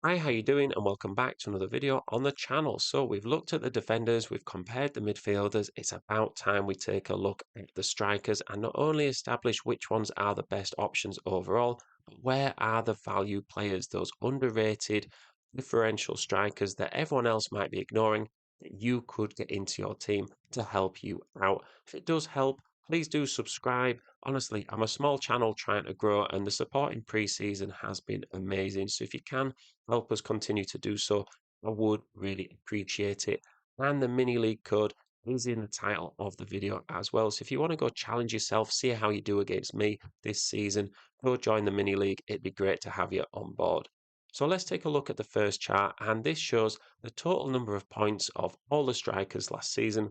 Hi, how you doing? And welcome back to another video on the channel. So we've looked at the defenders, we've compared the midfielders. It's about time we take a look at the strikers and not only establish which ones are the best options overall, but where are the value players, those underrated differential strikers that everyone else might be ignoring that you could get into your team to help you out. If it does help, please do subscribe. Honestly, I'm a small channel trying to grow, and the support in pre-season has been amazing. So if you can help us continue to do so, I would really appreciate it. And the mini league code is in the title of the video as well. So if you want to go challenge yourself, see how you do against me this season, go join the mini league. It'd be great to have you on board. So let's take a look at the first chart, and this shows the total number of points of all the strikers last season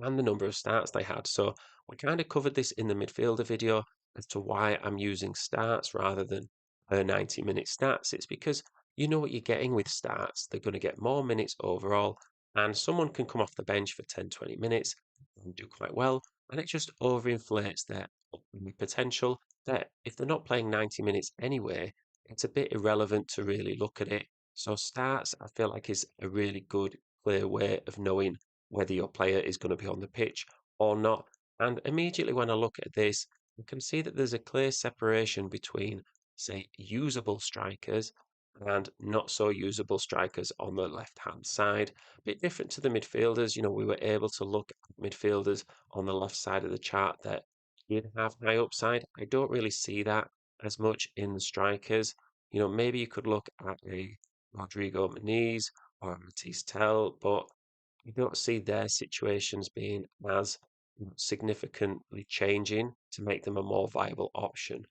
and the number of starts they had. So we kind of covered this in the midfielder video as to why I'm using starts rather than 90-minute stats. It's because you know what you're getting with starts. They're going to get more minutes overall, and someone can come off the bench for 10, 20 minutes and do quite well, and it just overinflates their upcoming potential. That if they're not playing 90 minutes anyway, it's a bit irrelevant to really look at it. So starts, I feel like, is a really good, clear way of knowing whether your player is going to be on the pitch or not. And immediately when I look at this, you can see that there's a clear separation between, say, usable strikers and not so usable strikers on the left-hand side. A bit different to the midfielders. We were able to look at midfielders on the left side of the chart that did have high upside. I don't really see that as much in the strikers. Maybe you could look at a Rodrigo Muniz or a Matisse Tell, but you don't see their situations being as significantly changing to make them a more viable option.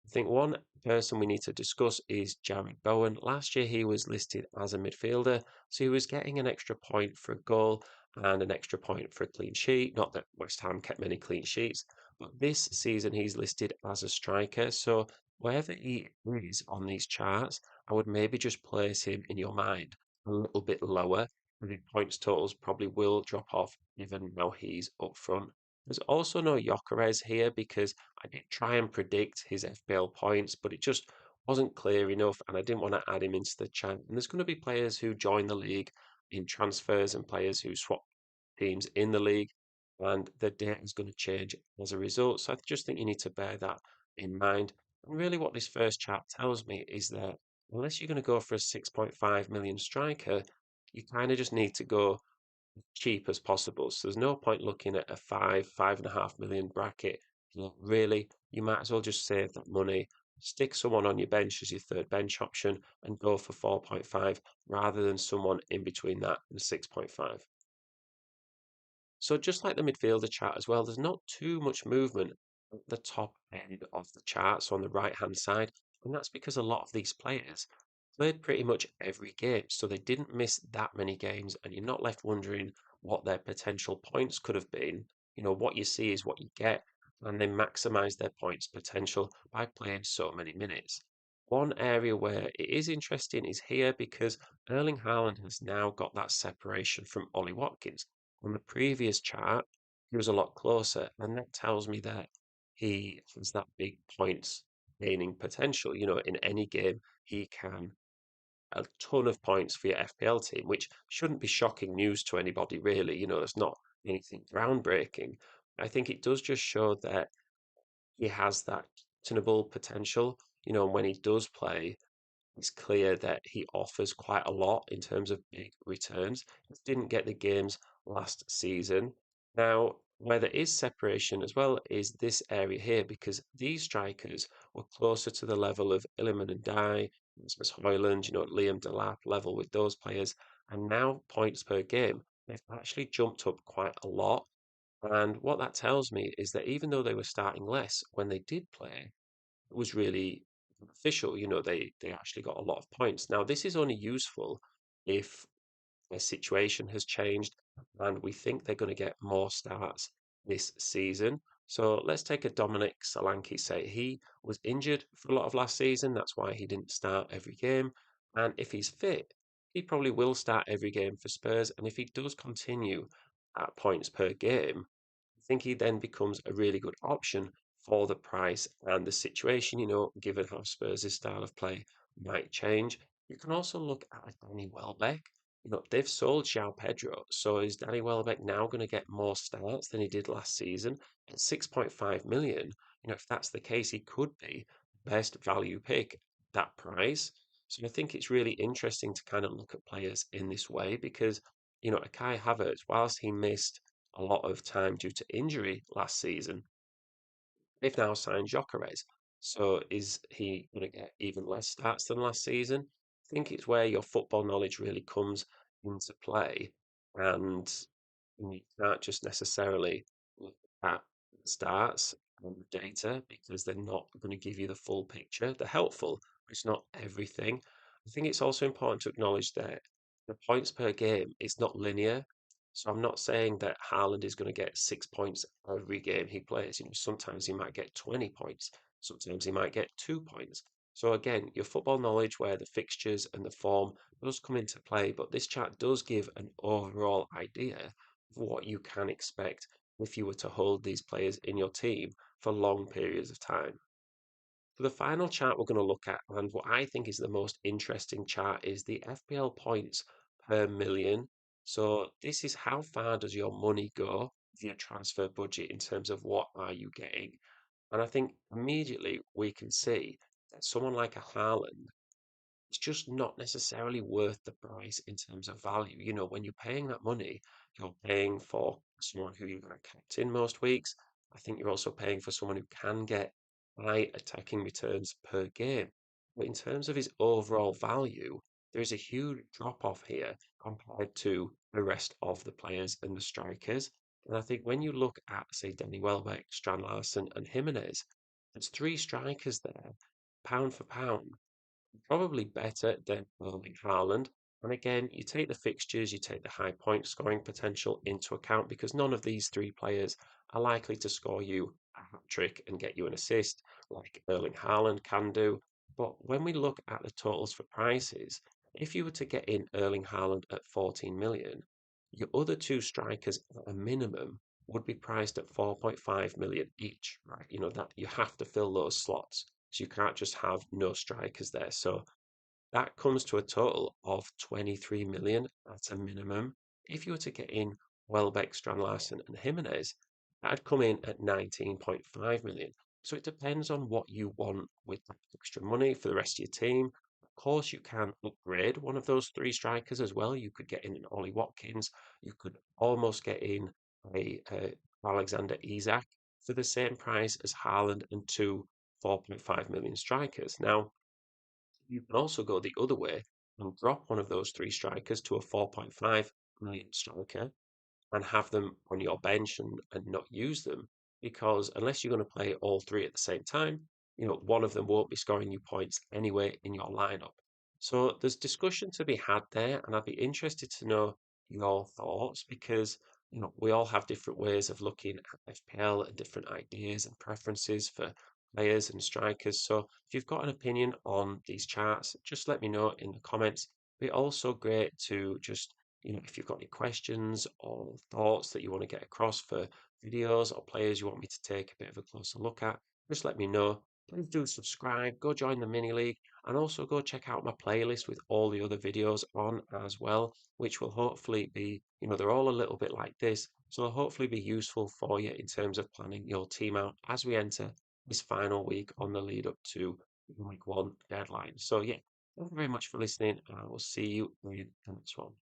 I think one person we need to discuss is Jared Bowen. Last year he was listed as a midfielder, so he was getting an extra point for a goal and an extra point for a clean sheet. Not that West Ham kept many clean sheets, but this season he's listed as a striker. So wherever he is on these charts, I would maybe just place him in your mind a little bit lower. The points totals probably will drop off even now he's up front. There's also no Gyökeres here because I did try and predict his FPL points, but it just wasn't clear enough, and I didn't want to add him into the chat. And there's going to be players who join the league in transfers and players who swap teams in the league, and the data is going to change as a result. So I just think you need to bear that in mind. And really, what this first chart tells me is that unless you're going to go for a 6.5 million striker, you kind of just need to go cheap as possible. So there's no point looking at a 5.5 million bracket. Really, you might as well just save that money, stick someone on your bench as your third bench option, and go for 4.5 rather than someone in between that and 6.5. So just like the midfielder chart as well, there's not too much movement at the top end of the chart, so on the right-hand side, and that's because a lot of these players played pretty much every game, so they didn't miss that many games, and you're not left wondering what their potential points could have been. What you see is what you get, and they maximize their points potential by playing so many minutes. One area where it is interesting is here because Erling Haaland has now got that separation from Ollie Watkins. On the previous chart, he was a lot closer, and that tells me that he has that big points gaining potential. In any game, he can a ton of points for your FPL team, which shouldn't be shocking news to anybody, really. There's not anything groundbreaking. I think it does just show that he has that tenable potential. And when he does play, it's clear that he offers quite a lot in terms of big returns. He didn't get the games last season. Now, where there is separation as well is this area here because these strikers were closer to the level of Illiman and Dye, Rasmus Højlund, Liam Delap level with those players. And now points per game, they've actually jumped up quite a lot. And what that tells me is that even though they were starting less, when they did play, it was really beneficial. They actually got a lot of points. Now, this is only useful if their situation has changed and we think they're going to get more starts this season. So let's take a Dominic Solanke. Say he was injured for a lot of last season. That's why he didn't start every game. And if he's fit, he probably will start every game for Spurs. And if he does continue at points per game, I think he then becomes a really good option for the price and the situation, given how Spurs' style of play might change. You can also look at a Danny Welbeck. They've sold João Pedro, so is Danny Welbeck now going to get more starts than he did last season at 6.5 million? If that's the case, he could be best value pick at that price. So I think it's really interesting to kind of look at players in this way because, a Kai Havertz, whilst he missed a lot of time due to injury last season, they've now signed Gyökeres. So is he going to get even less starts than last season? I think it's where your football knowledge really comes into play, and you can't just necessarily look at the stats and the data because they're not going to give you the full picture. They're helpful, but it's not everything. I think it's also important to acknowledge that the points per game is not linear. So I'm not saying that Haaland is going to get 6 points every game he plays. Sometimes he might get 20 points. Sometimes he might get 2 points. So again, your football knowledge where the fixtures and the form does come into play, but this chart does give an overall idea of what you can expect if you were to hold these players in your team for long periods of time. For the final chart we're going to look at, and what I think is the most interesting chart, is the FPL points per million. So this is how far does your money go with your transfer budget in terms of what are you getting? And I think immediately we can see that someone like a Haaland, it's just not necessarily worth the price in terms of value. When you're paying that money, you're paying for someone who you're going to captain most weeks. I think you're also paying for someone who can get high attacking returns per game. But in terms of his overall value, there is a huge drop off here compared to the rest of the players and the strikers. And I think when you look at, say, Danny Welbeck, Strand Larsen, and Jimenez, there's three strikers there, pound for pound probably better than Erling Haaland. And again, you take the fixtures, you take the high point scoring potential into account because none of these three players are likely to score you a hat trick and get you an assist like Erling Haaland can do. But when we look at the totals for prices, if you were to get in Erling Haaland at 14 million, your other two strikers at a minimum would be priced at 4.5 million each, right? That you have to fill those slots. So you can't just have no strikers there. So that comes to a total of 23 million at a minimum. If you were to get in Welbeck, Strand and Jimenez, that'd come in at 19.5 million. So it depends on what you want with that extra money for the rest of your team. Of course, you can upgrade one of those three strikers as well. You could get in an Ollie Watkins. You could almost get in a Alexander Isak for the same price as Haaland and two 4.5 million strikers. Now, you can also go the other way and drop one of those three strikers to a 4.5 million striker and have them on your bench and not use them because unless you're going to play all three at the same time, one of them won't be scoring you points anyway in your lineup. So there's discussion to be had there, and I'd be interested to know your thoughts because we all have different ways of looking at FPL and different ideas and preferences for players and strikers. So if you've got an opinion on these charts, just let me know in the comments. Be also great to just if you've got any questions or thoughts that you want to get across for videos or players you want me to take a bit of a closer look at, just let me know. Please do subscribe, go join the mini league, and also go check out my playlist with all the other videos on as well, which will hopefully be, they're all a little bit like this, so they'll hopefully be useful for you in terms of planning your team out as we enter this final week on the lead up to week one deadline. So yeah, thank you very much for listening, and I will see you in the next one.